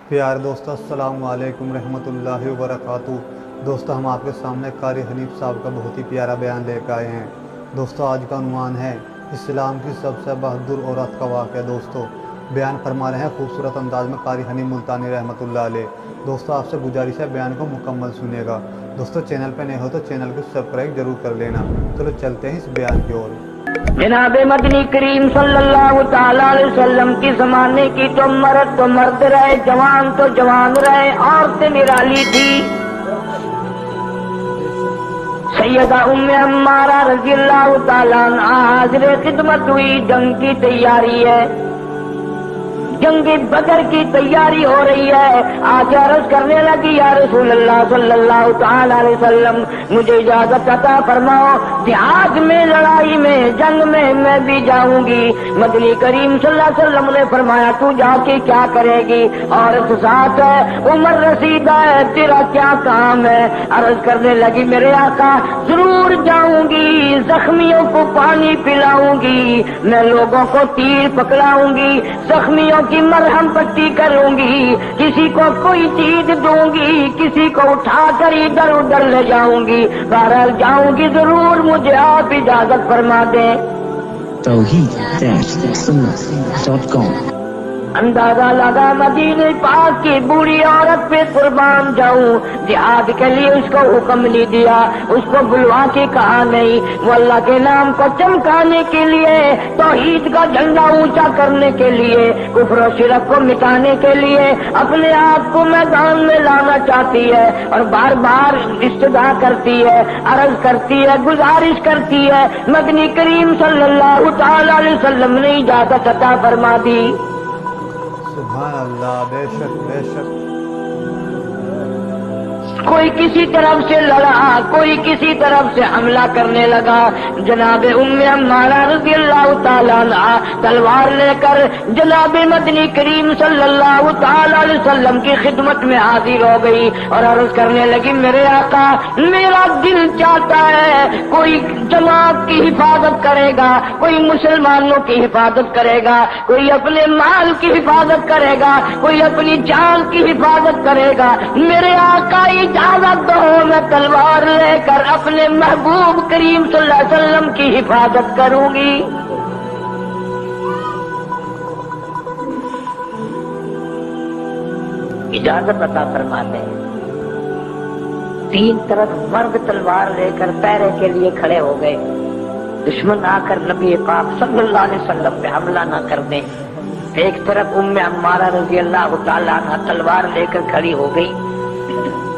پیارے دوستو السلام علیکم رحمۃ اللہ وبرکاتہ۔ دوستو ہم آپ کے سامنے قاری حنیف صاحب کا بہت ہی پیارا بیان لے کے آئے ہیں۔ دوستو آج کا عنوان ہے اسلام کی سب سے بہادر عورت کا واقعہ۔ دوستو بیان فرما رہے ہیں خوبصورت انداز میں قاری حنیف ملتانی رحمۃ اللہ علیہ۔ دوستو آپ سے گزارش ہے بیان کو مکمل سنیے گا۔ دوستو چینل پہ نئے ہو تو چینل کو سبسکرائب ضرور کر لینا۔ چلو چلتے ہیں اس بیان کی اور۔ جناب مدنی کریم صلی اللہ تعالی علیہ وسلم کی زمانے کی تو مرد رہے، جوان تو جوان رہے، عورتیں نرالی تھی۔ سیدہ ام عمارہ رضی اللہ تعالی عنہا حاضر خدمت ہوئی، جنگ کی تیاری ہے، جنگ بدر کی تیاری ہو رہی ہے۔ آج عرض کرنے لگی یا رسول اللہ صلی اللہ تعالی علیہ وسلم مجھے اجازت عطا فرماؤ، جہاد میں، لڑائی میں، جنگ میں بھی جاؤں گی۔ مدنی کریم صلی اللہ علیہ وسلم نے فرمایا تو جا کے کیا کرے گی؟ عورت ساتھ ہے، عمر رسیدہ ہے، تیرا کیا کام ہے؟ عرض کرنے لگی میرے آقا ضرور جاؤں گی، زخمیوں کو پانی پلاؤں گی، میں لوگوں کو تیر پکڑاؤں گی، زخمیوں کی مرہم پٹی کروں گی، کسی کو کوئی چیز دوں گی، کسی کو اٹھا کر ادھر ادھر لے جاؤں گی، بہرحال جاؤں گی ضرور، مجھے آپ اجازت فرما دیں۔ توحید-سنت.com اندازہ لگا مدینے پاک کی بوڑھی عورت پہ قربان جاؤں، جہاد کے لیے اس کو حکم نہیں دیا، اس کو بلوا کے کہا نہیں، وہ اللہ کے نام کو چمکانے کے لیے، توحید کا جھنڈا اونچا کرنے کے لیے، کفر و شرک کو مٹانے کے لیے اپنے آپ کو میدان میں لانا چاہتی ہے، اور بار بار استدعا کرتی ہے، عرض کرتی ہے، گزارش کرتی ہے۔ مدنی کریم صلی اللہ تعالی علیہ وسلم نے اجازت عطا فرما دی۔ سبحان اللہ، بے شک بے شک۔ کوئی کسی طرف سے لڑا، کوئی کسی طرف سے حملہ کرنے لگا۔ جناب ام عمارہ رضی اللہ تعالیٰ عنہ تلوار لے کر جناب مدنی کریم صلی اللہ تعالی علیہ وسلم کی خدمت میں حاضر ہو گئی اور عرض کرنے لگی میرے آقا میرا دل چاہتا ہے کوئی جماعت کی حفاظت کرے گا، کوئی مسلمانوں کی حفاظت کرے گا، کوئی اپنے مال کی حفاظت کرے گا، کوئی اپنی جان کی حفاظت کرے گا، میرے آقا اجازت دو میں تلوار لے کر اپنے محبوب کریم صلی اللہ علیہ وسلم کی حفاظت کروں گی۔ اجازت عطا فرماتے ہیں۔ تین طرف مرد تلوار لے کر پہرے کے لیے کھڑے ہو گئے، دشمن آ کر نبی پاک صلی اللہ علیہ وسلم پہ حملہ نہ کر دیں۔ ایک طرف ام عمارہ رضی اللہ تعالیٰ عنہ تلوار لے کر کھڑی ہو گئی۔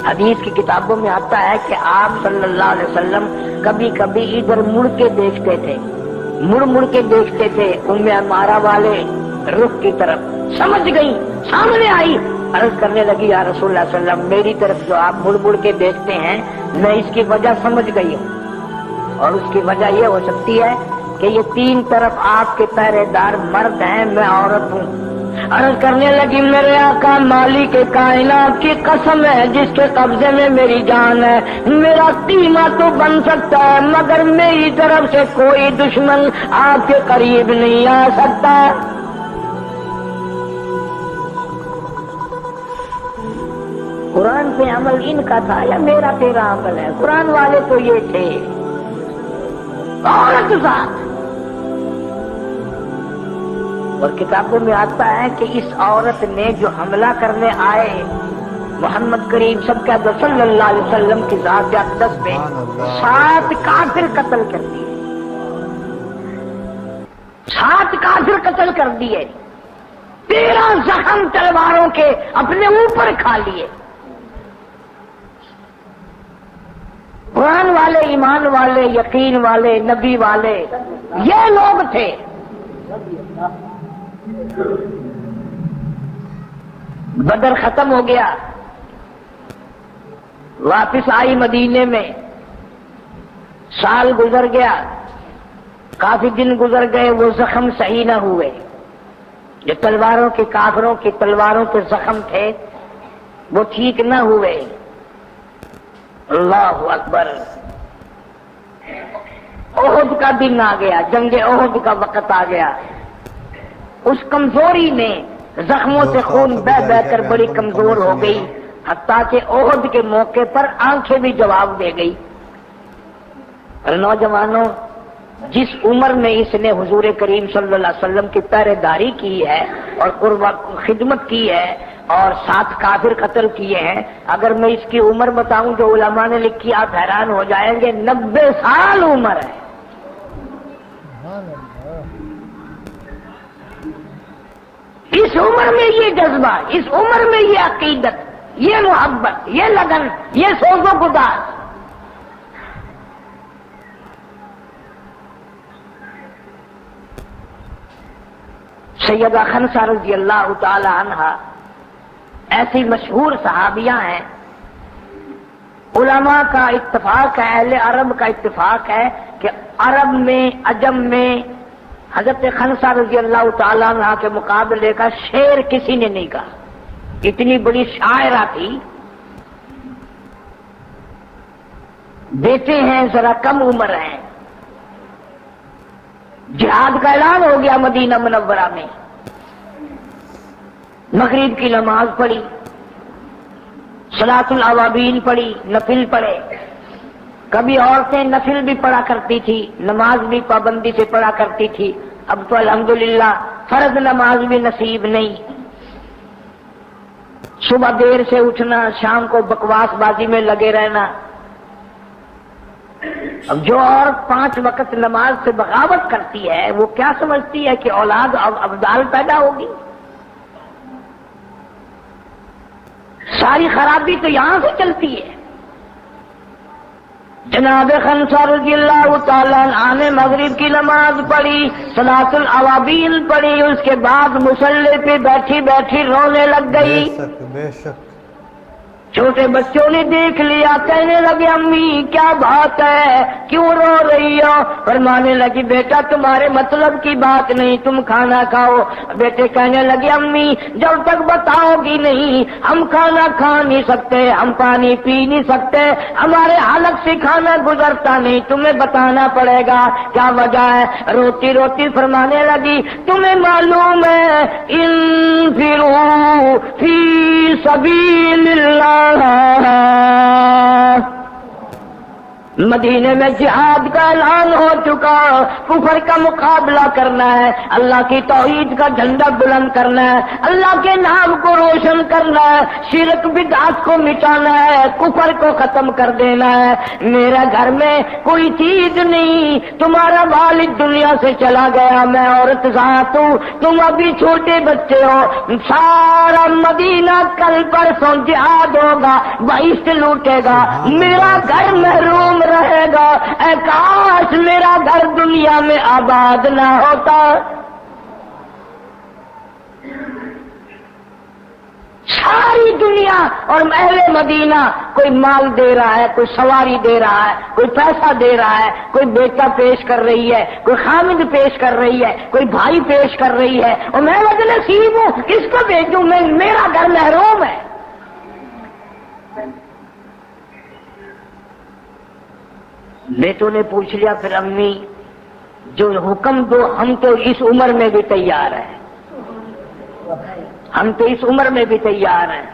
حدیث کی کتابوں میں آتا ہے کہ آپ صلی اللہ علیہ وسلم کبھی کبھی ادھر مڑ کے دیکھتے تھے، مڑ کے دیکھتے تھے ام عمارہ والے رخ کی طرف۔ سمجھ گئی، سامنے آئی، عرض کرنے لگی یا رسول اللہ صلی اللہ علیہ وسلم میری طرف جو آپ مڑ کے دیکھتے ہیں میں اس کی وجہ سمجھ گئی ہوں، اور اس کی وجہ یہ ہو سکتی ہے کہ یہ تین طرف آپ کے پہرے دار مرد ہیں، میں عورت ہوں۔ عرض کرنے لگی میرے آقا مالک کائنات کی قسم ہے جس کے قبضے میں میری جان ہے، میرا قیمہ تو بن سکتا ہے مگر میری طرف سے کوئی دشمن آپ کے قریب نہیں آ سکتا۔ قرآن پہ عمل ان کا تھا یا میرا تیرا عمل ہے؟ قرآن والے تو یہ تھے، عورت ذات۔ اور کتابوں میں آتا ہے کہ اس عورت نے جو حملہ کرنے آئے محمد کریم صلی اللہ علیہ وسلم کی ذات اقدس پہ 7 کافر قتل کر دیے، 7 کافر قتل کر دیے، 13 زخم تلواروں کے اپنے اوپر کھا لیے۔ قرآن والے، ایمان والے، یقین والے، نبی والے یہ لوگ تھے۔ بدر ختم ہو گیا، واپس آئی مدینے میں، سال گزر گیا، کافی دن گزر گئے، وہ زخم صحیح نہ ہوئے، جو تلواروں کے کافروں کی تلواروں کے زخم تھے وہ ٹھیک نہ ہوئے۔ اللہ اکبر، احد کا دن آ گیا، جنگ احد کا وقت آ گیا۔ اس کمزوری نے زخموں سے خون بہ بہ کر بڑی کمزور ہو گئی، حتیٰ کہ احد کے موقع پر آنکھیں بھی جواب دے گئی۔ اور نوجوانوں، جس عمر میں اس نے حضور کریم صلی اللہ علیہ وسلم کی پہرے داری کی ہے اور خدمت کی ہے اور 7 کافر قتل کیے ہیں، اگر میں اس کی عمر بتاؤں جو علماء نے لکھی آپ حیران ہو جائیں گے، 90 سال عمر ہے۔ اس عمر میں یہ جذبہ، اس عمر میں یہ عقیدت، یہ محبت، یہ لگن، یہ سوز و گداز۔ سیدہ خنسہ رضی اللہ تعالی عنہا ایسی مشہور صحابیہ ہیں، علماء کا اتفاق ہے، اہل عرب کا اتفاق ہے کہ عرب میں، عجم میں حضرت خنسہ رضی اللہ تعالیٰ عنہ کے مقابلے کا شعر کسی نے نہیں کہا، اتنی بڑی شاعرہ تھی۔ بیٹے ہیں، ذرا کم عمر ہیں، جہاد کا اعلان ہو گیا مدینہ منورہ میں، مغرب کی نماز پڑھی، صلاۃ الاوابین پڑھی، نفل پڑھے۔ کبھی عورتیں نفل بھی پڑھا کرتی تھی، نماز بھی پابندی سے پڑھا کرتی تھی، اب تو الحمدللہ فرض نماز بھی نصیب نہیں۔ صبح دیر سے اٹھنا، شام کو بکواس بازی میں لگے رہنا۔ اب جو عورت 5 وقت نماز سے بغاوت کرتی ہے، وہ کیا سمجھتی ہے کہ اولاد ابدال پیدا ہوگی؟ ساری خرابی تو یہاں سے چلتی ہے۔ جناب خنسہ رضی اللہ تعالیٰ عنہ نے مغرب کی نماز پڑھی، صلاۃ الاوابین پڑھی، اس کے بعد مصلی پہ بیٹھی بیٹھی رونے لگ گئی۔ بے شک چھوٹے بچوں نے دیکھ لیا، کہنے لگے امی کیا بات ہے، کیوں رو رہی ہو؟ فرمانے لگی بیٹا تمہارے مطلب کی بات نہیں، تم کھانا کھاؤ۔ بیٹے کہنے لگے امی جب تک بتاؤ گی نہیں ہم کھانا کھا نہیں سکتے، ہم پانی پی نہیں سکتے، ہمارے حلق سے کھانا گزرتا نہیں، تمہیں بتانا پڑے گا کیا وجہ ہے۔ روتی روتی فرمانے لگی تمہیں معلوم ہے انفروا فی سبیل اللہ، مدینے میں جہاد کا اعلان ہو چکا، کفر کا مقابلہ کرنا ہے، اللہ کی توحید کا جھنڈا بلند کرنا ہے، اللہ کے نام کو روشن کرنا ہے، شرک بدعت کو مٹانا ہے، کفر کو ختم کر دینا ہے۔ میرا گھر میں کوئی چیز نہیں، تمہارا والد دنیا سے چلا گیا، میں عورت ذات ہوں، تم ابھی چھوٹے بچے ہو، سارا مدینہ کل پرسوں جہاد ہوگا، بہشت لوٹے گا، میرا گھر محروم رہے گا۔ اے کاش میرا گھر دنیا میں آباد نہ ہوتا۔ ساری دنیا اور اہل مدینہ کوئی مال دے رہا ہے، کوئی سواری دے رہا ہے، کوئی پیسہ دے رہا ہے، کوئی بیٹا پیش کر رہی ہے، کوئی خامد پیش کر رہی ہے، کوئی بھائی پیش کر رہی ہے، اور میں بد نصیب ہوں، کس کو بھیجوں میں، میرا گھر محروم ہے۔ بیٹوں نے پوچھ لیا پھر امی جو حکم دو، ہم تو اس عمر میں بھی تیار ہیں، ہم تو اس عمر میں بھی تیار ہیں۔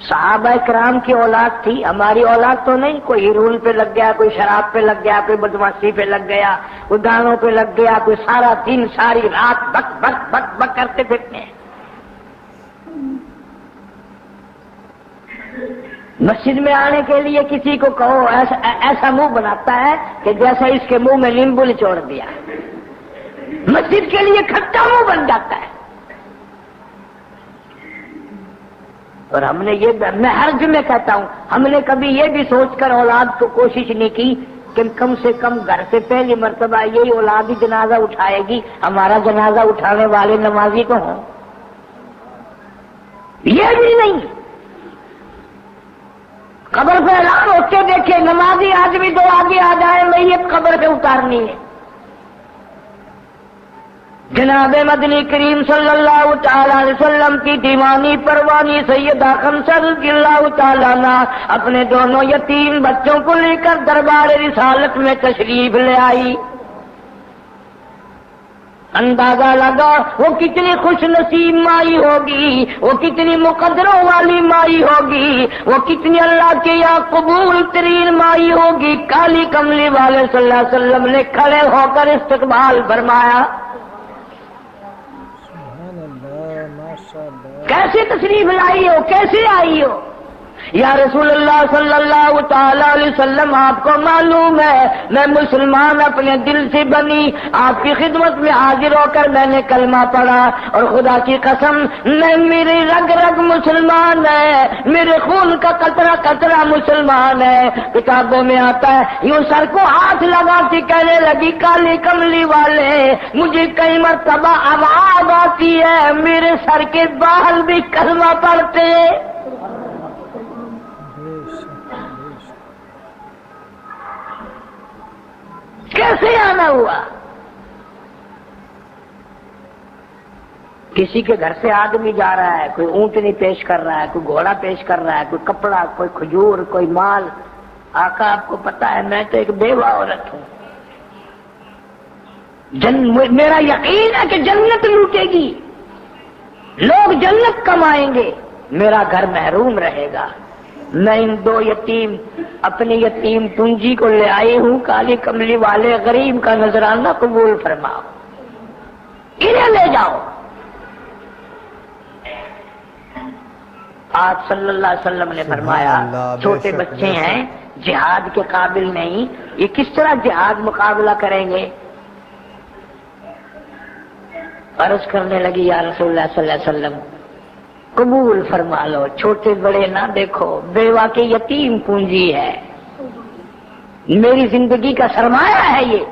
صحابہ کرام کی اولاد تھی، ہماری اولاد تو نہیں، کوئی ہیرون پہ لگ گیا، کوئی شراب پہ لگ گیا، کوئی بدماشی پہ لگ گیا، کوئی گانوں پہ لگ گیا، کوئی سارا دن ساری رات بک بک بک بک کرتے پھرتے ہیں۔ مسجد میں آنے کے لیے کسی کو کہو، ایسا منہ بناتا ہے کہ جیسا اس کے منہ میں نیمبو نچوڑ دیا، مسجد کے لیے کھٹا منہ بن جاتا ہے۔ اور ہم نے یہ، میں ہر جمعے کہتا ہوں، ہم نے کبھی یہ بھی سوچ کر اولاد کو کوشش نہیں کی کہ کم سے کم گھر سے پہلی مرتبہ یہی اولاد ہی جنازہ اٹھائے گی، ہمارا جنازہ اٹھانے والے نمازی تو ہوں، یہ بھی نہیں۔ قبر پہ اعلان ہوتے دیکھے نمازی آج بھی 2 آگے آ جائے، میت قبر پہ اتارنی ہے۔ جناب مدنی کریم صلی اللہ تعالی علیہ وسلم کی دیوانی پروانی سیدہ خنسہ رضی اللہ تعالی عنہ اپنے دونوں یتیم بچوں کو لے کر دربار رسالت میں تشریف لے آئی۔ اندازہ لگا وہ کتنی خوش نصیب مائی ہوگی، وہ کتنی مقدروں والی مائی ہوگی، وہ کتنی اللہ کے یہاں قبول ترین مائی ہوگی۔ کالی کملی والے صلی اللہ علیہ وسلم نے کھڑے ہو کر استقبال فرمایا۔ کیسے تشریف لائی ہو، کیسے آئی ہو؟ یا رسول اللہ صلی اللہ تعالی علیہ وسلم، آپ کو معلوم ہے میں مسلمان اپنے دل سے بنی، آپ کی خدمت میں حاضر ہو کر میں نے کلمہ پڑھا، اور خدا کی قسم میں میری رگ رگ مسلمان ہے، میرے خون کا قطرہ قطرہ مسلمان ہے۔ کتابوں میں آتا ہے یوں سر کو ہاتھ لگا کے کہنے لگی کالی کملی والے مجھے کئی مرتبہ آواز آتی ہے میرے سر کے بال بھی کلمہ پڑھتے۔ کیسے آنا ہوا؟ کسی کے گھر سے آدمی جا رہا ہے، کوئی اونٹنی پیش کر رہا ہے، کوئی گھوڑا پیش کر رہا ہے، کوئی کپڑا، کوئی کھجور، کوئی مال۔ آقا آپ کو پتا ہے میں تو ایک بیوہ عورت ہوں، میرا یقین ہے کہ جنت لوٹے گی، لوگ جنت کمائیں گے، میرا گھر محروم رہے گا۔ میں ان دو یتیم اپنی یتیم پونجی کو لے آئی ہوں، کالی کملی والے غریب کا نذرانہ قبول فرماؤ، انہیں لے جاؤ۔ آپ صلی اللہ علیہ وسلم نے فرمایا چھوٹے بچے ہیں، جہاد کے قابل نہیں، یہ کس طرح جہاد مقابلہ کریں گے؟ عرض کرنے لگی یا رسول اللہ صلی اللہ علیہ وسلم قبول فرما لو، چھوٹے بڑے نہ دیکھو، بیوہ کے یتیم پونجی ہے، میری زندگی کا سرمایہ ہے یہ۔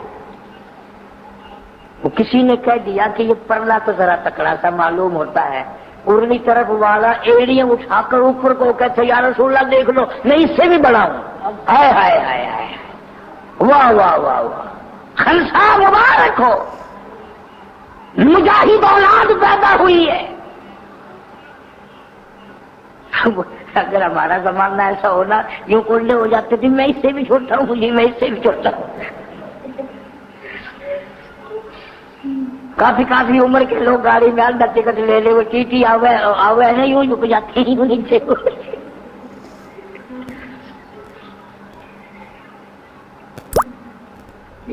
وہ کسی نے کہہ دیا کہ یہ پرلا تو ذرا تکڑا سا معلوم ہوتا ہے، ارلی طرف والا ایڑیاں اٹھا کر اوپر کو کہتے یا رسول اللہ دیکھ لو، میں اس سے بھی بڑا ہوں۔ ہائے ہائے ہائے ہائے، واہ واہ واہ واہ، خنسا مبارک ہو، مجاہد اولاد پیدا ہوئی ہے۔ اگر ہمارا زمانہ ایسا ہونا یوں کلے ہو جاتے تھے میں اس سے بھی چھوٹا ہوں جی، میں اس سے بھی چھوٹا ہوں۔ کافی عمر کے لوگ گاڑی میں اندر ٹکٹ لے لے، وہ ٹی آوے ہے یوں جھک جاتے ہیں یوں نیچے۔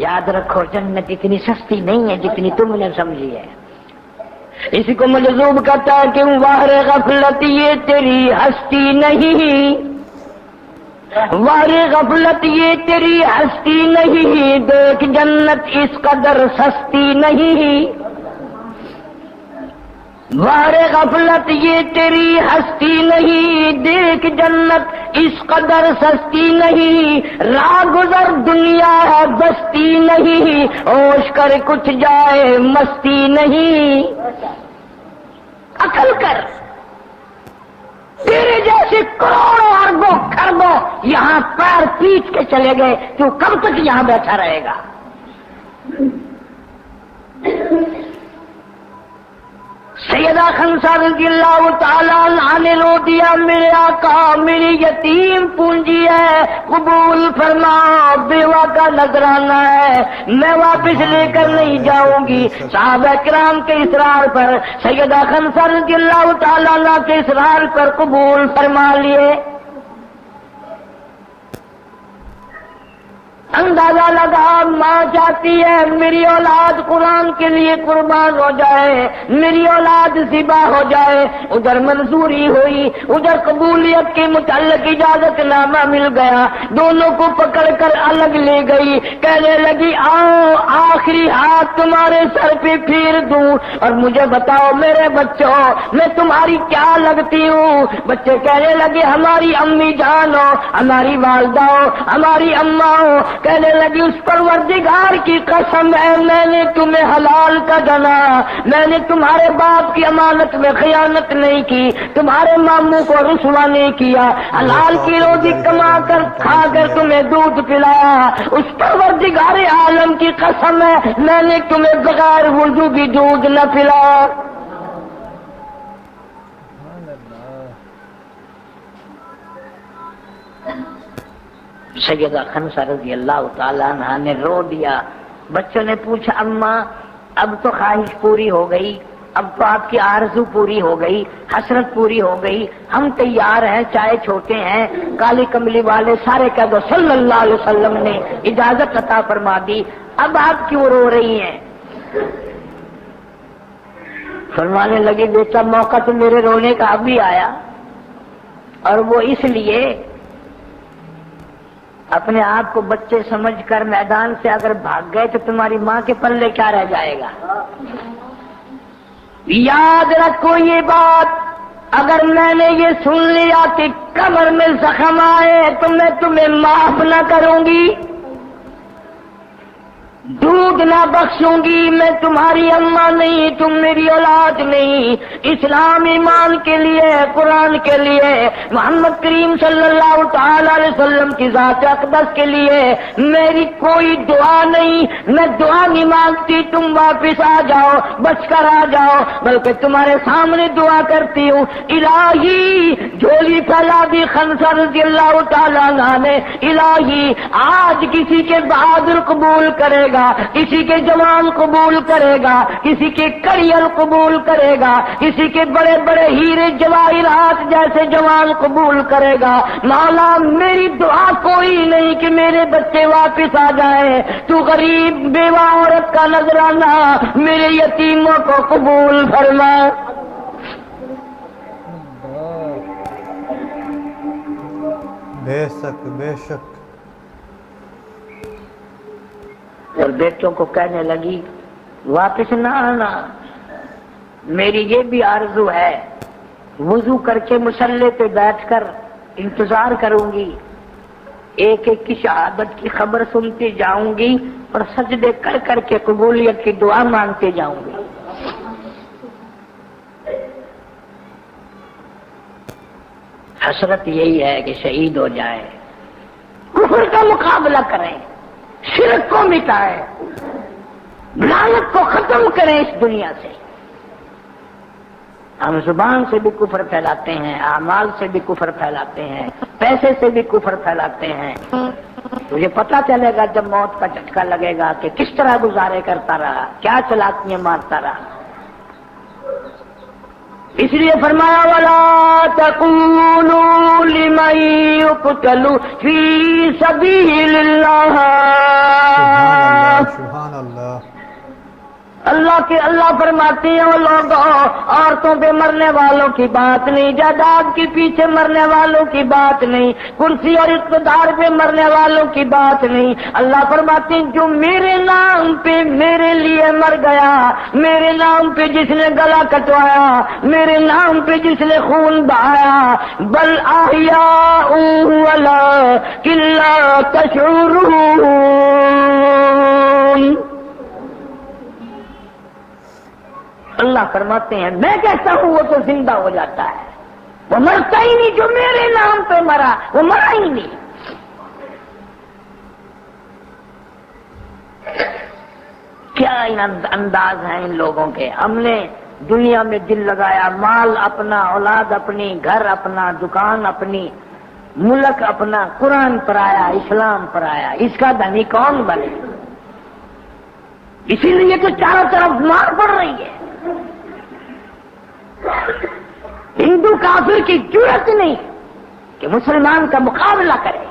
یاد رکھو جنت اتنی سستی نہیں ہے جتنی تم نے سمجھی ہے۔ اسی کو مجذوب کرتا ہے کہ واہ غفلت یہ تیری ہستی نہیں، واہ غفلت یہ تیری ہستی نہیں، دیکھ جنت اس قدر سستی نہیں، واہ غفلت یہ تیری ہستی نہیں، دیکھ جنت اس قدر سستی نہیں، راہ گزر دنیا ہے بستی نہیں، ہوش کر کچھ جائے مستی نہیں۔ عقل کر، تیرے جیسے کروڑوں اربوں کھربوں یہاں پیر پیٹ کے چلے گئے، تو کب تک یہاں بیٹھا رہے گا؟ سیدہ خنسا رضی اللہ تعالیٰ عنہ نے رو دیا میرے آقا میری یتیم پونجی ہے، قبول فرما، بیوہ کا نذرانہ ہے، میں واپس لے کر نہیں جاؤں گی۔ صحابہ کرام کے اصرار پر، سیدہ خنسا رضی اللہ تعالیٰ عنہ کے اصرار پر قبول فرما لیے۔ اندازہ لگا ماں چاہتی ہے میری اولاد قرآن کے لیے قربان ہو جائے، میری اولاد ذبح ہو جائے۔ ادھر منظوری ہوئی، ادھر قبولیت کے متعلق اجازت نامہ مل گیا، دونوں کو پکڑ کر الگ لے گئی، کہنے لگی آؤ آخری ہاتھ تمہارے سر پہ پھیر دوں اور مجھے بتاؤ میرے بچوں میں تمہاری کیا لگتی ہوں؟ بچے کہنے لگے ہماری امی جان ہو، ہماری والدہ ہو، ہماری اماں ہو۔ کہنے لگی اس پروردگار کی قسم ہے میں نے تمہیں حلال کا جنا، میں نے تمہارے باپ کی امانت میں خیانت نہیں کی، تمہارے ماموں کو رسوا نہیں کیا، حلال کی روزی کما کر کھا کر تمہیں دودھ پلایا، اس پروردگار عالم کی قسم ہے میں نے تمہیں بغیر وضو بھی دودھ نہ پلایا۔ سیدہ خنسا رضی اللہ تعالیٰ عنہ نے رو دیا۔ بچوں نے پوچھا اماں اب تو خواہش پوری ہو گئی، اب تو آپ کی آرزو پوری ہو گئی، حسرت پوری ہو گئی، ہم تیار ہیں، چاہے چھوٹے ہیں، کالی کملی والے سارے کہہ دو صلی اللہ علیہ وسلم نے اجازت عطا فرما دی، اب آپ کیوں رو رہی ہیں؟ فرمانے لگے بیٹا موقع تو میرے رونے کا اب بھی آیا، اور وہ اس لیے اپنے آپ کو بچے سمجھ کر میدان سے اگر بھاگ گئے تو تمہاری ماں کے پلے کیا رہ جائے گا؟ یاد رکھو یہ بات، اگر میں نے یہ سن لیا کہ کمر میں زخم آئے تو میں تمہیں معاف نہ کروں گی، دودھ نہ بخشوں گی، میں تمہاری اماں نہیں، تم میری اولاد نہیں۔ اسلام ایمان کے لیے، قرآن کے لیے، محمد کریم صلی اللہ تعالی علیہ وسلم کی ذات اقدس کے لیے میری کوئی دعا نہیں، میں دعا نہیں مانگتی تم واپس آ جاؤ، بچ کر آ جاؤ، بلکہ تمہارے سامنے دعا کرتی ہوں الہی، جھولی پھیلا دی خنسا رضی اللہ تعالیٰ عنہ نے، الہی آج کسی کے بہادر قبول کرے گا، کسی کے جوان قبول کرے گا، کسی کے کڑیل قبول کرے گا، کسی کے بڑے بڑے ہیرے جواہرات جیسے جوان قبول کرے گا۔ مولا میری دعا کوئی نہیں کہ میرے بچے واپس آ جائیں، تو غریب بیوہ عورت کا نذرانہ میرے یتیموں کو قبول فرما۔ بے شک بے شک۔ اور بیٹوں کو کہنے لگی واپس نہ آنا، میری یہ بھی آرزو ہے، وضو کر کے مصلے پہ بیٹھ کر انتظار کروں گی، ایک ایک کی شہادت کی خبر سنتی جاؤں گی اور سجدے کر کر کے قبولیت کی دعا مانگتے جاؤں گی۔ حسرت یہی ہے کہ شہید ہو جائیں، کفر کا مقابلہ کریں، شرک کو مٹائیں، لعنت کو ختم کریں اس دنیا سے۔ ہم زبان سے بھی کفر پھیلاتے ہیں، اعمال سے بھی کفر پھیلاتے ہیں، پیسے سے بھی کفر پھیلاتے ہیں۔ تجھے پتہ چلے گا جب موت کا جھٹکا لگے گا کہ کس طرح گزارے کرتا رہا، کیا چلاکیاں مارتا رہا۔ اس لیے فرمایا وَلَا تَقُولُوا لِمَن يُقْتَلُ فِي سَبِيلِ اللَّهِ، سبحان اللہ۔ اللہ فرماتے ہیں وہ لوگ عورتوں پہ مرنے والوں کی بات نہیں، جائیداد کے پیچھے مرنے والوں کی بات نہیں، کرسی اور اقتدار پہ مرنے والوں کی بات نہیں۔ اللہ فرماتے ہیں جو میرے نام پہ میرے لیے مر گیا، میرے نام پہ جس نے گلا کٹوایا، میرے نام پہ جس نے خون بہایا، بل احیاء ولکن لا تشعرون۔ اللہ فرماتے ہیں میں کہتا ہوں وہ تو زندہ ہو جاتا ہے، وہ مرتا ہی نہیں، جو میرے نام پہ مرا وہ مرا ہی نہیں۔ کیا انداز ہیں ان لوگوں کے۔ ہم نے دنیا میں دل لگایا، مال اپنا، اولاد اپنی، گھر اپنا، دکان اپنی، ملک اپنا، قرآن پر آیا، اسلام پر آیا، اس کا دھنی کون بنے؟ اسی لیے تو چاروں طرف مار پڑ رہی ہے۔ ہندو کافر کی جرأت نہیں کہ مسلمان کا مقابلہ کرے۔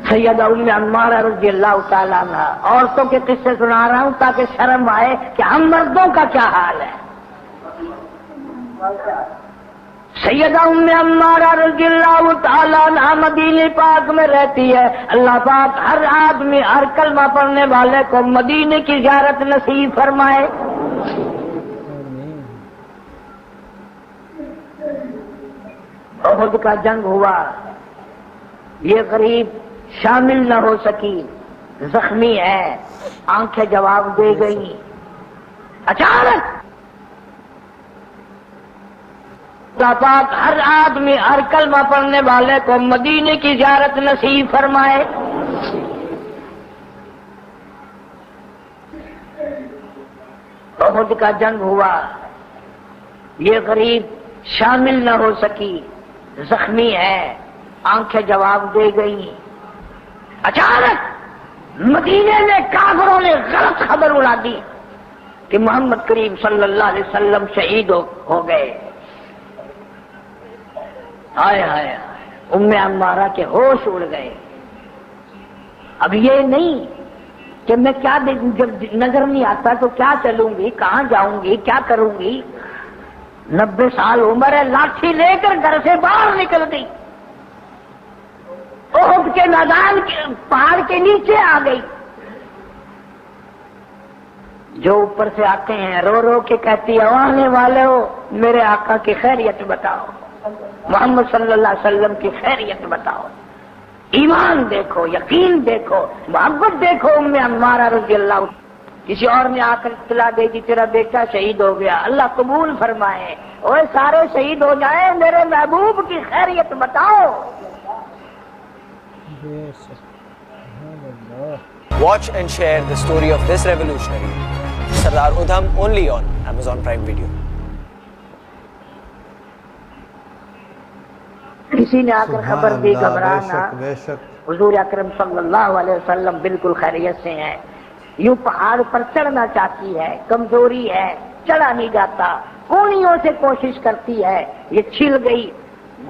سیدہ ام عمارہ رضی اللہ تعالیٰ عنہ، عورتوں کے قصے سنا رہا ہوں تاکہ شرم آئے کہ ہم مردوں کا کیا حال ہے۔ سیدہ ام عمارہ رضی اللہ تعالیٰ عنہ مدینے پاک میں رہتی ہے۔ اللہ پاک ہر آدمی، ہر کلمہ پڑھنے والے کو مدینے کی زیارت نصیب فرمائے۔ احد کا جنگ ہوا، یہ غریب شامل نہ ہو سکی، زخمی ہے، آنکھیں جواب دے گئی۔ اچانک اللہ پاک ہر آدمی، ہر کلمہ پڑھنے والے کو مدینے کی زیارت نصیب فرمائے۔ احد کا جنگ ہوا، یہ غریب شامل نہ ہو سکی، زخمی ہے، آنکھیں جواب دے گئی۔ اچانک مدینے میں کافروں نے غلط خبر اڑا دی کہ محمد کریم صلی اللہ علیہ وسلم شہید ہو گئے. ہائے ہائے ام عمارہ کے ہوش اڑ گئے. اب یہ نہیں کہ میں کیا جب نظر نہیں آتا تو کیا چلوں گی، کہاں جاؤں گی، کیا کروں گی. 90 سال عمر ہے، لاٹھی لے کر گھر سے باہر نکل گئی. احد کے میدان پہاڑ کے نیچے آ گئی. جو اوپر سے آتے ہیں رو رو کے کہتی ہے آنے والے ہو میرے آقا کی خیریت بتاؤ، محمد صلی اللہ علیہ وسلم کی خیریت بتاؤ. ایمان دیکھو، یقین دیکھو، محبت دیکھو. ام عمارہ رضی اللہ. کسی اور نے آ کر اطلاع دے دی تیرا بیٹا شہید ہو گیا، اللہ قبول فرمائے. اور سارے شہید ہو جائیں، میرے محبوب کی خیریت بتاؤ. Watch and share the story of this revolutionary, Sardar Udham, only on Amazon Prime Video. کسی نے آ کر خبر دی سبحان اللہ، گھبرانا، بے شک حضور اکرم صلی اللہ علیہ وسلم بالکل خیریت سے ہیں. یوں پہاڑ پر چڑھنا چاہتی ہے، کمزوری ہے، چڑھا نہیں جاتا، کونیوں سے کوشش کرتی ہے. یہ چھل گئی،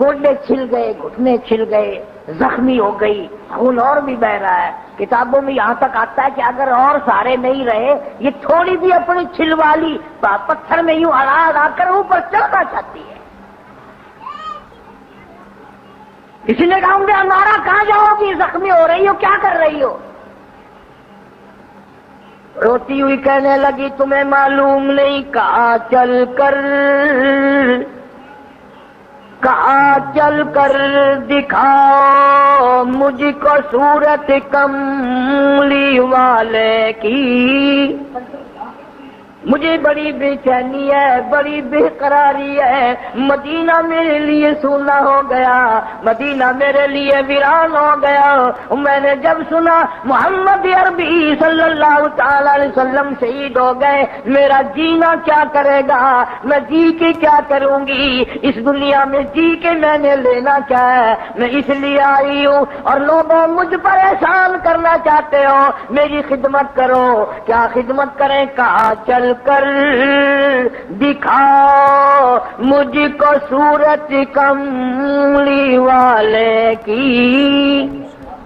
گوڈے چھل گئے، گھٹنے چھل گئے، زخمی ہو گئی، خون اور بھی بہ رہا ہے. کتابوں میں یہاں تک آتا ہے کہ اگر اور سارے نہیں رہے، یہ تھوڑی بھی اپنی چھلوا لی، پتھر میں یوں اڑا اڑا کر اوپر چڑھنا چاہتی ہے. کسی نے کہا گے ہمارا کہاں جاؤ گی، زخمی ہو رہی ہو، کیا کر رہی ہو؟ روتی ہوئی کہنے لگی تمہیں معلوم نہیں، کہاں چل کر دکھاؤ مجھ کو صورت کملی والے کی. مجھے بڑی بے چینی ہے، بڑی بے قراری ہے. مدینہ میرے لیے سونا ہو گیا، مدینہ میرے لیے ویران ہو گیا. میں نے جب سنا محمد عربی صلی اللہ تعالی علیہ وسلم شہید ہو گئے، میرا جینا کیا کرے گا؟ میں جی کے کیا کروں گی؟ اس دنیا میں جی کے میں نے لینا کیا ہے؟ میں اس لیے آئی ہوں اور لوگوں مجھ پر احسان کرنا چاہتے ہو، میری خدمت کرو. کیا خدمت کریں؟ کہاں چل کر دکھاؤ مجھ کو صورت کملی والے کی،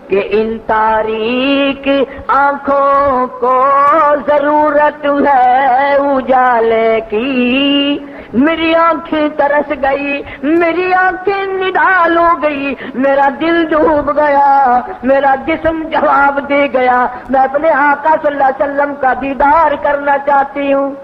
کہ ان تاریک آنکھوں کو ضرورت ہے اجالے کی. میری آنکھیں ترس گئی، میری آنکھیں نڈال ہو گئی، میرا دل ڈوب گیا، میرا جسم جواب دے گیا. میں اپنے آقا صلی اللہ علیہ وسلم کا دیدار کرنا چاہتی ہوں.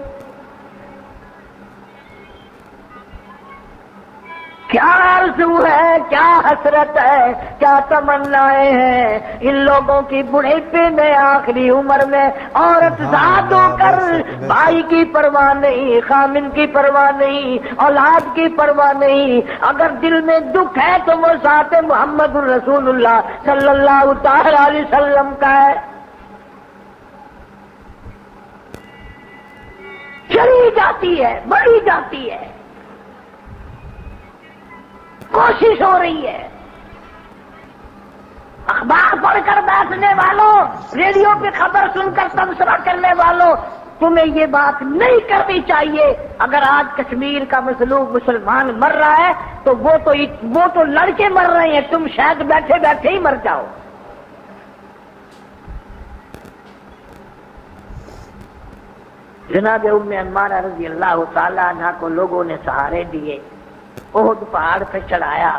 کیا آرزو ہے، کیا حسرت ہے، کیا تمنائیں ہیں ان لوگوں کی بڑھاپے میں، آخری عمر میں عورت ذات ہو کر بھائی کی پرواہ نہیں، خامن کی پرواہ نہیں، اولاد کی پرواہ نہیں. اگر دل میں دکھ ہے تو وہ ذات محمد الرسول اللہ صلی اللہ تعالی علیہ وسلم کا ہے. چلی جاتی ہے، بڑھی جاتی ہے، کوشش ہو رہی ہے. اخبار پڑھ کر بیٹھنے والوں، ریڈیو پہ خبر سن کر تبصرہ کرنے والوں، تمہیں یہ بات نہیں کرنی چاہیے. اگر آج کشمیر کا مظلوم مسلمان مر رہا ہے تو وہ تو لڑکے مر رہے ہیں، تم شاید بیٹھے بیٹھے ہی مر جاؤ. جناب ام عمارہ رضی اللہ تعالی عنہ کو لوگوں نے سہارے دیے، احد پہاڑ پہ چڑھایا،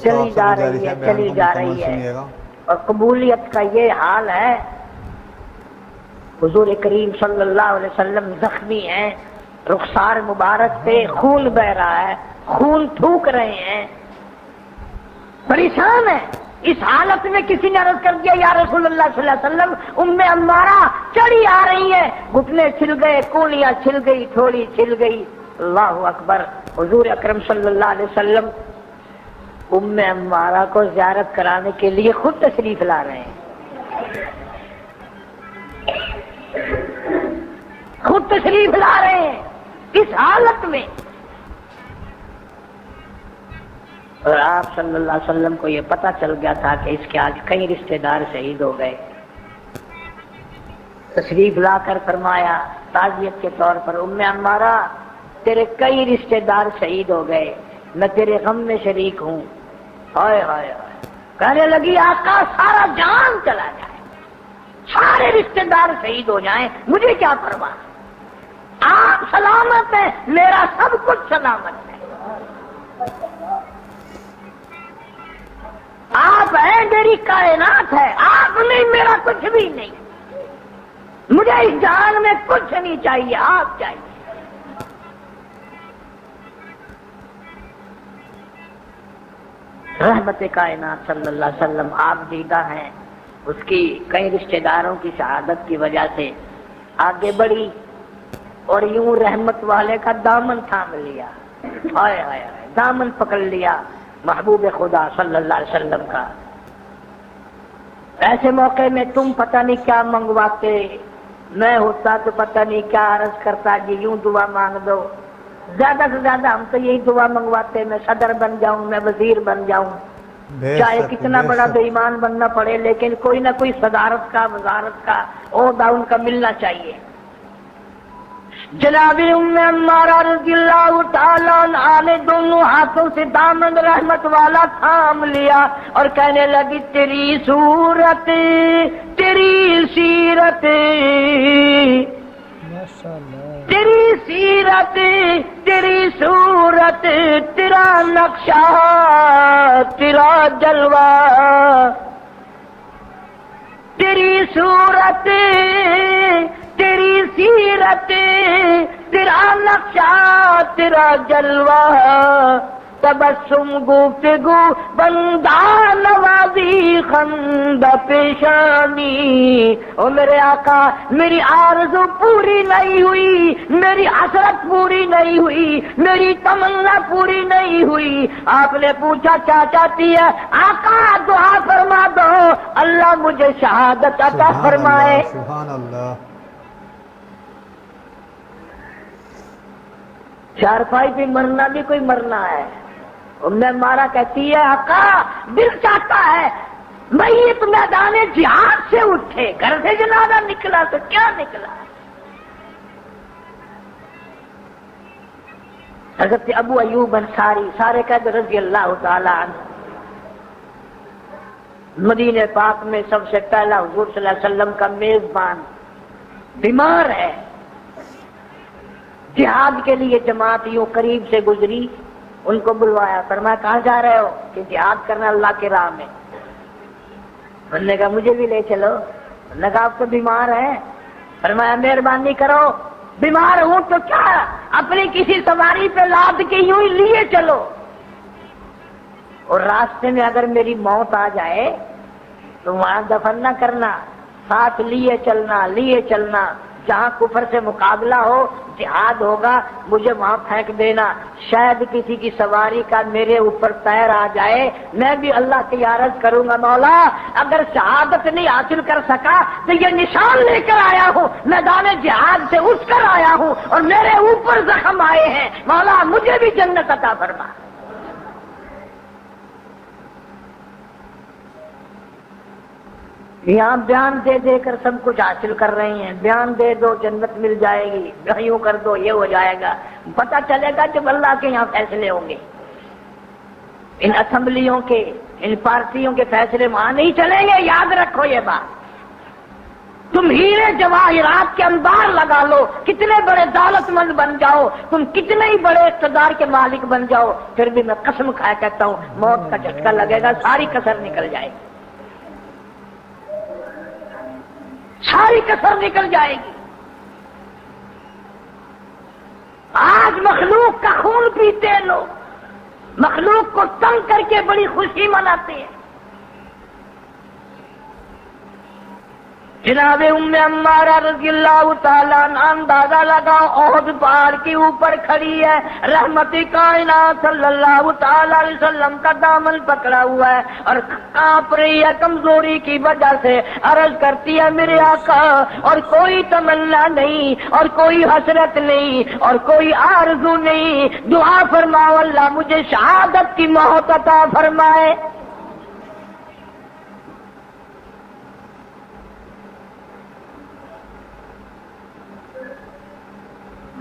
چلی جا رہی ہے، چلی جا رہی ہے. اور قبولیت کا یہ حال ہے، حضور کریم صلی اللہ علیہ وسلم زخمی ہیں، رخسار مبارک پہ خون بہ رہا ہے، خون تھوک رہے ہیں، پریشان ہے. اس حالت میں کسی نے عرض کر دیا یا رسول اللہ صلی اللہ علیہ وسلم ام عمارہ چڑھی آ رہی ہے، گھٹنے چھل گئے، کونیاں چھل گئی، تھوڑی چھل گئی. اللہ اکبر. حضور اکرم صلی اللہ علیہ وسلم ام عمارہ کو زیارت کرانے کے لیے خود تشریف لا رہے ہیں، خود تشریف لا رہے ہیں اس حالت میں. اور آپ صلی اللہ علیہ وسلم کو یہ پتہ چل گیا تھا کہ اس کے آج کئی رشتہ دار شہید ہو گئے. تشریف لا کر فرمایا تعزیت کے طور پر عمارہ تیرے کئی رشتہ دار شہید ہو گئے، میں تیرے غم میں شریک ہوں۔ ہائے ہائے ہائے، کہنے لگی آقا سارا جان چلا جائے، سارے رشتہ دار شہید ہو جائیں، مجھے کیا پرواہ، آپ سلامت ہیں، میرا سب کچھ سلامت ہے، آپ ہیں میری کائنات ہے، آپ نہیں میرا کچھ بھی نہیں، مجھے اس جان میں کچھ نہیں چاہیے، آپ چاہیے۔ رحمت کائنات صلی اللہ علیہ وسلم آپ دیدہ ہیں، اس کی کئی رشتہ داروں کی شہادت کی وجہ سے آگے بڑھی اور یوں رحمت والے کا دامن تھام لیا، ہائے ہائے ہائے، دامن پکڑ لیا محبوب خدا صلی اللہ علیہ وسلم کا۔ ایسے موقع میں تم پتہ نہیں کیا منگواتے، میں ہوتا تو پتہ نہیں کیا عرض کرتا جی یوں دعا مانگ دو، زیادہ سے زیادہ ہم تو یہی دعا منگواتے میں صدر بن جاؤں، میں وزیر بن جاؤں، چاہے کتنا بڑا بے ایمان بننا پڑے، لیکن کوئی نہ کوئی صدارت کا وزارت کا عہدہ ان کا ملنا چاہیے۔ جناب عمارہ رضی اللہ تعالیٰ عنہ نے دونوں ہاتھوں سے دامن رحمت والا تھام لیا اور کہنے لگی تیری صورت تیری سیرت، تیری سیرت تیری صورت، تیرا نقشہ تیرا جلوہ، تیری صورت تیری سیرت، تیرا نقشہ تیرا جلوہ، تبسم گفتگو بندہ نوازی خندہ پیشانی۔ او میرے آقا میری آرزو پوری نہیں ہوئی، میری حسرت پوری نہیں ہوئی، میری تمنا پوری نہیں ہوئی۔ آپ نے پوچھا کیا چاہتی ہے؟ آقا دعا فرما دو اللہ مجھے شہادت عطا فرمائے۔ سبحان اللہ۔ چارپائی پہ مرنا بھی کوئی مرنا ہے۔ مارا کہتی ہے آقا دل چاہتا ہے میت میدان جہاد سے اٹھے، گھر سے جنازہ نکلا تو کیا نکلا۔ حضرت ابو ایوب انصاری سارے قید رضی اللہ تعالی عنہ، مدینہ پاک میں سب سے پہلا حضور صلی اللہ علیہ وسلم کا میزبان، بیمار ہے، جہاد کے لیے جماعت یوں قریب سے گزری، ان کو بلوایا، فرمایا کہاں جا رہے ہو؟ کہ جہاد کرنا اللہ کے راہ میں۔ انہوں نے کہا مجھے بھی لے چلو۔ انہوں نے کہا آپ تو بیمار ہیں۔ فرمایا مہربانی کرو، بیمار ہوں تو کیا اپنی کسی سواری پہ لاد کے یوں ہی لیے چلو، اور راستے میں اگر میری موت آ جائے تو وہاں دفن نہ کرنا، ساتھ لیے چلنا، جہاں کفر سے مقابلہ ہو، جہاد ہوگا، مجھے وہاں پھینک دینا، شاید کسی کی سواری کا میرے اوپر پیر آ جائے، میں بھی اللہ کی عرض کروں گا مولا اگر شہادت نہیں حاصل کر سکا تو یہ نشان لے کر آیا ہوں، میدان جہاد سے اٹھ کر آیا ہوں اور میرے اوپر زخم آئے ہیں، مولا مجھے بھی جنت عطا فرما۔ یہاں بیان دے دے کر سب کچھ حاصل کر رہے ہیں، بیان دے دو جنت مل جائے گی، یوں کر دو یہ ہو جائے گا، پتہ چلے گا جب اللہ کے یہاں فیصلے ہوں گے۔ ان اسمبلیوں کے، ان پارٹیوں کے فیصلے وہاں نہیں چلیں گے، یاد رکھو یہ بات۔ تم ہیرے جواہرات کے انبار لگا لو، کتنے بڑے دولت مند بن جاؤ، تم کتنے ہی بڑے اقتدار کے مالک بن جاؤ، پھر بھی میں قسم کھایا کہتا ہوں موت کا جھٹکا لگے گا، ساری کسر نکل جائے گی، ساری کسر نکل جائے گی۔ آج مخلوق کا خون پیتے ہیں لوگ، مخلوق کو تنگ کر کے بڑی خوشی مناتے ہیں۔ جناب ام عمارہ رضی اللہ تعالیٰ عنہ اندازہ لگا احد پہاڑ کے اوپر کھڑی ہے، رحمت کائنات صلی اللہ تعالیٰ علیہ وسلم کا دامن پکڑا ہوا ہے اور کانپ رہی ہے کمزوری کی وجہ سے، عرض کرتی ہے میرے آقا اور کوئی تمنا نہیں اور کوئی حسرت نہیں اور کوئی آرزو نہیں، دعا فرماؤ اللہ مجھے شہادت کی موت عطا فرمائے۔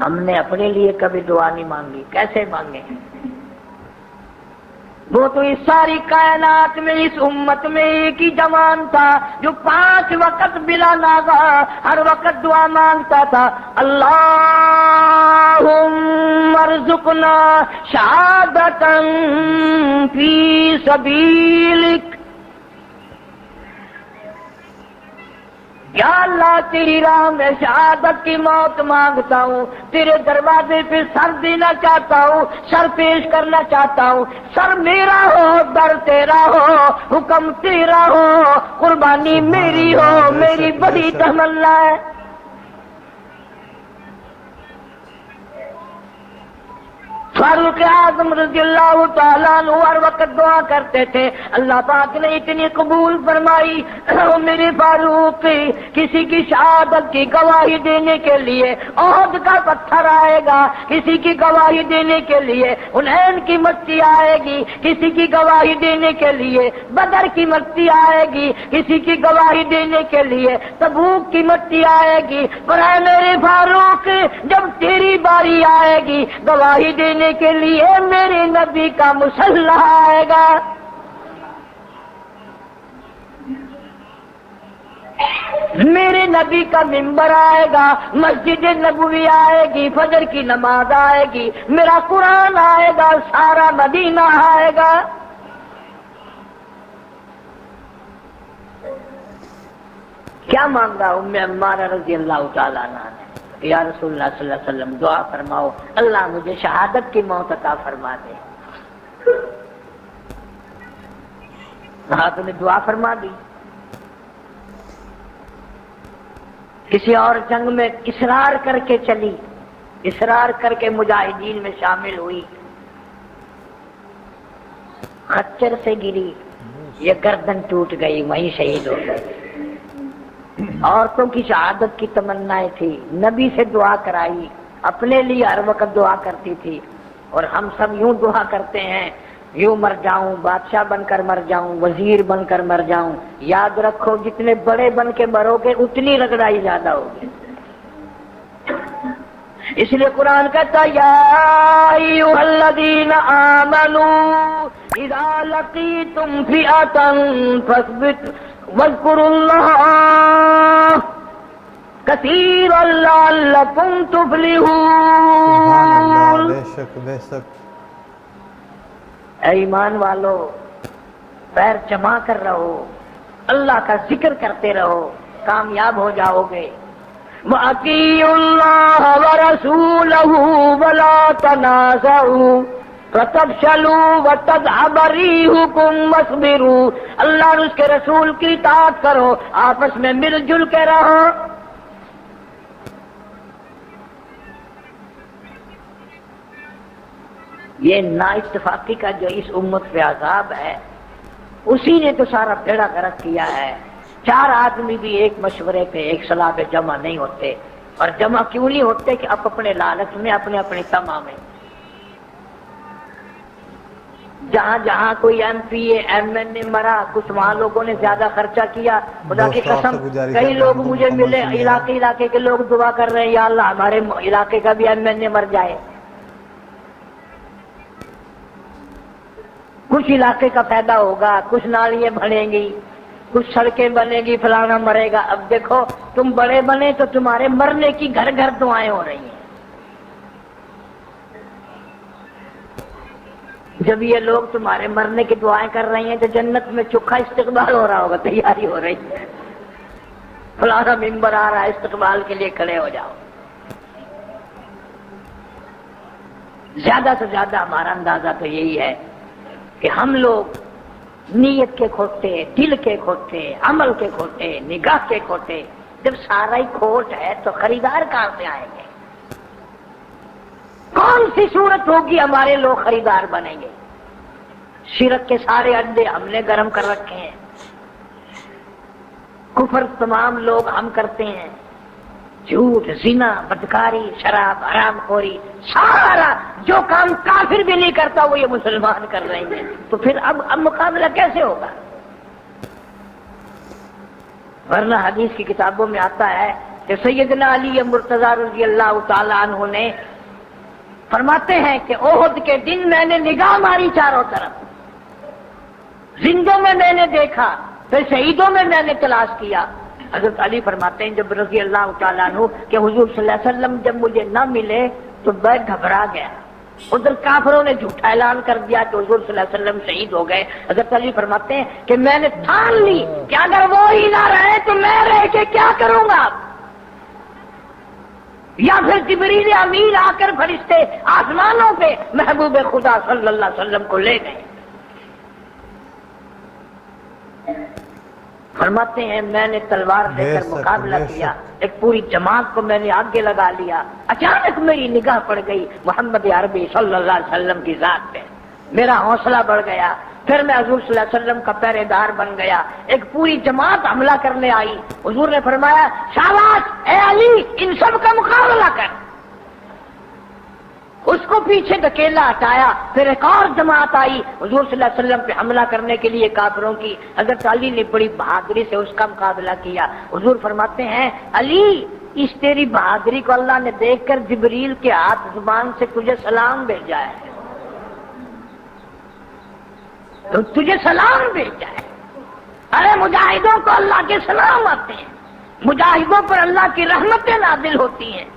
ہم نے اپنے لیے کبھی دعا نہیں مانگی، کیسے مانگے؟ وہ تو اس ساری کائنات میں اس امت میں ایک ہی جوان تھا جو 5 وقت بلا ناغہ ہر وقت دعا مانگتا تھا، اللہم ارزقنا شہادتا فی سبیلک، یا اللہ تیری راہ میں شہادت کی موت مانگتا ہوں، تیرے دروازے پہ سر دینا چاہتا ہوں، سر پیش کرنا چاہتا ہوں، سر میرا ہو، در تیرا ہو، حکم تیرا ہو، قربانی میری ہو، میری بڑی تمنا ہے۔ فاروق اعظم رضی اللہ تعالیٰ عنہ ہر وقت دعا کرتے تھے، اللہ پاک نے اتنی قبول فرمائی، میرے فاروق کسی کی شہادت کی گواہی دینے کے لیے احد کا پتھر آئے گا، کسی کی گواہی دینے کے لیے حنین کی مٹی آئے گی، کسی کی گواہی دینے کے لیے بدر کی مٹی آئے گی، کسی کی گواہی دینے کے لیے تبوک کی مٹی آئے گی، پر اے میرے فاروق جب تیری باری آئے گی گواہی دینے کے لیے میرے نبی کا مسلح آئے گا۔ میرے نبی کا منبر آئے گا، مسجد نبوی آئے گی، فجر کی نماز آئے گی، میرا قرآن آئے گا، سارا مدینہ آئے گا۔ کیا مانگا ام عمارہ رضی اللہ تعالیٰ عنہ نے؟ یا رسول اللہ صلی اللہ علیہ وسلم دعا فرماؤ، اللہ مجھے شہادت کی موت عطا فرما دے۔ کہا تو نے دعا فرما دی۔ کسی اور جنگ میں اصرار کر کے چلی، اصرار کر کے مجاہدین میں شامل ہوئی، خچر سے گری، یہ گردن ٹوٹ گئی، وہیں شہید ہو گئی۔ عورتوں کی شہادت کی تمنائیں تھی، نبی سے دعا کرائی، اپنے لیے ہر وقت دعا کرتی تھی، اور ہم سب یوں دعا کرتے ہیں، یوں مر جاؤں، بادشاہ بن کر مر جاؤں، وزیر بن کر مر جاؤں۔ یاد رکھو جتنے بڑے بن کے مرو گے اتنی رگڑائی زیادہ ہوگی۔ اس لیے قرآن کہتا یا ایھا الذین آمنوا اذا لقیتم فئۃ فاثبتوا واذکروا اللہ کثیرا لعلکم تفلحون۔ بے شک بے شک۔ اے ایمان والو، پیر جما کر رہو، اللہ کا ذکر کرتے رہو، کامیاب ہو جاؤ گے۔ وَأَطِیعُوا اللَّهَ وَرَسُولَهُ وَلَا تَنَازَعُوا فَتَفْشَلُوا وَتَذْهَبَ رِيحُكُمْ وَاصْبِرُوا۔ اللہ اور اس کے رسول کی اطاعت کرو، آپس میں مل جل کے رہو۔ یہ نا اتفاقی کا جو اس امت پہ عذاب ہے، اسی نے تو سارا بیڑا غرق کیا ہے۔ 4 آدمی بھی ایک مشورے پہ، ایک صلاح پہ جمع نہیں ہوتے، اور جمع کیوں نہیں ہوتے کہ اب اپنے لالچ میں، اپنے اپنی تما میں۔ جہاں جہاں کوئی M P A M N A مرا، کچھ وہاں لوگوں نے زیادہ خرچہ کیا، خدا کی قسم کئی لوگ مجھے ملے، علاقے کے لوگ دعا کر رہے ہیں یا اللہ ہمارے علاقے کا بھی ایم این اے مر جائے۔ کچھ علاقے کا فائدہ ہوگا، کچھ نالیاں بنیں گی، کچھ سڑکیں بنے گی، فلانا مرے گا۔ اب دیکھو تم بڑے بنے تو تمہارے مرنے کی گھر گھر دعائیں ہو رہی ہیں۔ جب یہ لوگ تمہارے مرنے کی دعائیں کر رہی ہیں تو جنت میں چوکھا استقبال ہو رہا ہوگا، تیاری ہو رہی ہے، فلانا ممبر آ رہا ہے، استقبال کے لیے کھڑے ہو جاؤ۔ زیادہ سے زیادہ ہمارا اندازہ تو یہی ہے کہ ہم لوگ نیت کے کھوٹے، دل کے کھوٹے، عمل کے کھوٹے، نگاہ کے کھوٹے۔ جب سارا ہی کھوٹ ہے تو خریدار کہاں سے آئیں گے؟ کون سی صورت ہوگی ہمارے لوگ خریدار بنیں گے؟ شرک کے سارے اڈے ہم نے گرم کر رکھے ہیں، کفر تمام لوگ ہم کرتے ہیں، جھوٹ، زنا، بدکاری، شراب، حرام خوری، سارا جو کام کافر بھی نہیں کرتا وہ یہ مسلمان کر رہے ہیں۔ تو پھر اب مقابلہ کیسے ہوگا؟ ورنہ حدیث کی کتابوں میں آتا ہے کہ سیدنا علی مرتضی رضی اللہ تعالیٰ عنہ نے فرماتے ہیں کہ احد کے دن میں نے نگاہ ماری چاروں طرف، زندوں میں میں نے دیکھا، پھر شہیدوں میں میں نے تلاش کیا۔ حضرت علی فرماتے ہیں جب رضی اللہ تعالیٰ عنہ کہ حضور صلی اللہ علیہ وسلم جب مجھے نہ ملے تو میں گھبرا گیا، ادھر کافروں نے جھوٹا اعلان کر دیا کہ حضور صلی اللہ علیہ وسلم شہید ہو گئے۔ حضرت علی فرماتے ہیں کہ میں نے ٹھان لی کہ اگر وہ ہی نہ رہے تو میں رہ کے کیا کروں گا، یا پھر جبریل امین آ کر فرشتے آسمانوں پہ محبوب خدا صلی اللہ علیہ وسلم کو لے گئے۔ فرماتے ہیں میں نے تلوار لے کر مقابلہ کیا، ایک پوری جماعت کو میں نے آگے لگا لیا، اچانک میری نگاہ پڑ گئی محمد عربی صلی اللہ علیہ وسلم کی ذات پہ، میرا حوصلہ بڑھ گیا، پھر میں حضور صلی اللہ علیہ وسلم کا پہرے دار بن گیا۔ ایک پوری جماعت حملہ کرنے آئی، حضور نے فرمایا شاباش اے علی ان سب کا مقابلہ کر، اس کو پیچھے دھکیلا ہٹایا، پھر ایک اور جماعت آئی حضور صلی اللہ علیہ وسلم پہ حملہ کرنے کے لیے کافروں کی، حضرت علی نے بڑی بہادری سے اس کا مقابلہ کیا۔ حضور فرماتے ہیں علی اس تیری بہادری کو اللہ نے دیکھ کر جبریل کے ہاتھ زبان سے تجھے سلام بھیجا ہے، تجھے سلام بھیجا ہے۔ ارے مجاہدوں کو اللہ کے سلام آتے ہیں، مجاہدوں پر اللہ کی رحمتیں نازل ہوتی ہیں۔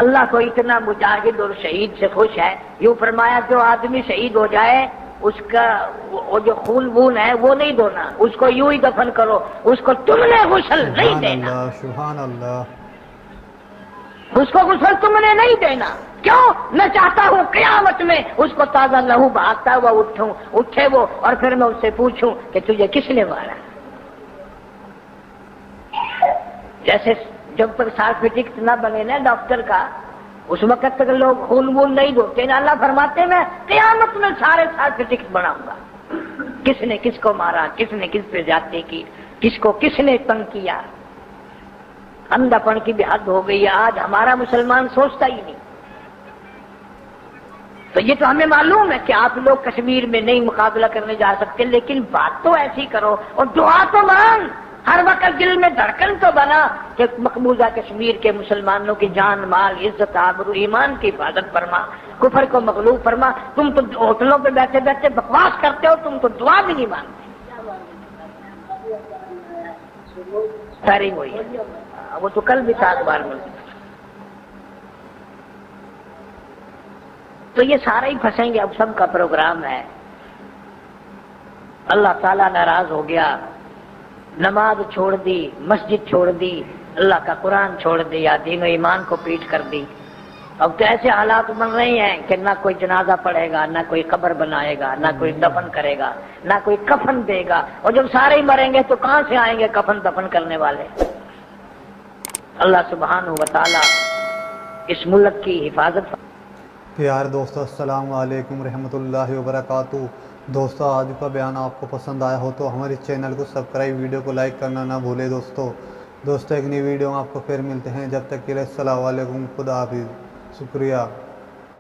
اللہ کو اتنا مجاہد اور شہید سے خوش ہے، یوں فرمایا جو آدمی شہید ہو جائے اس کا وہ جو خون وون ہے وہ نہیں دھونا، اس کو یوں ہی دفن کرو، اس کو تم نے غسل نہیں دینا، سبحان اللہ، اس کو غسل تم نے نہیں دینا۔ کیوں؟ میں چاہتا ہوں قیامت میں اس کو تازہ لہو بہاتا ہوا اٹھے وہ، اور پھر میں اس سے پوچھوں کہ تجھے کس نے مارا۔ جیسے جب تک سرٹیفکیٹ نہ بنے نا ڈاکٹر کا، اس وقت تک لوگ خون وون نہیں دھوتے نا، اللہ فرماتے میں قیامت میں سارے سرٹیفکیٹ بناؤں گا، کس نے کس کو مارا، کس نے کس پہ زیادتی کی، کس کو کس نے تنگ کیا۔ اندھا پن کی بھی حد ہو گئی ہے، آج ہمارا مسلمان سوچتا ہی نہیں۔ تو یہ تو ہمیں معلوم ہے کہ آپ لوگ کشمیر میں نہیں مقابلہ کرنے جا سکتے، لیکن بات تو ایسی کرو اور دعا تو مانگ، ہر وقت دل میں دھڑکن تو بنا کہ مقبوضہ کشمیر کے مسلمانوں کی جان مال عزت آبرو ایمان کی حفاظت فرما، کفر کو مغلوب فرما۔ تم تو ہوٹلوں پہ بیٹھے بیٹھے بکواس کرتے ہو، تم تو دعا بھی نہیں مانگتے۔ ساری وہی ہے، وہ تو کل بھی 7 بار ملتی۔ تو یہ سارے ہی پھنسیں گے، اب سب کا پروگرام ہے۔ اللہ تعالیٰ ناراض ہو گیا، نماز چھوڑ دی، مسجد چھوڑ دی، اللہ کا قرآن چھوڑ دیا، دین و ایمان کو پیٹ کر دی۔ اب تو ایسے حالات بن رہے ہیں کہ نہ کوئی جنازہ پڑھے گا، نہ کوئی قبر بنائے گا، نہ کوئی دفن کرے گا، نہ کوئی کفن دے گا، اور جب سارے ہی مریں گے تو کہاں سے آئیں گے کفن دفن کرنے والے؟ اللہ سبحانہ و تعالی اس ملک کی حفاظت۔ پیارے دوستو السلام علیکم رحمۃ اللہ وبرکاتہ۔ دوستو آج کا بیان آپ کو پسند آیا ہو تو ہمارے چینل کو سبسکرائب، ویڈیو کو لائک کرنا نہ بھولے دوستو ایک نئی ویڈیو میں آپ کو پھر ملتے ہیں، جب تک کے لیے السلام علیکم، خدا حافظ، شکریہ۔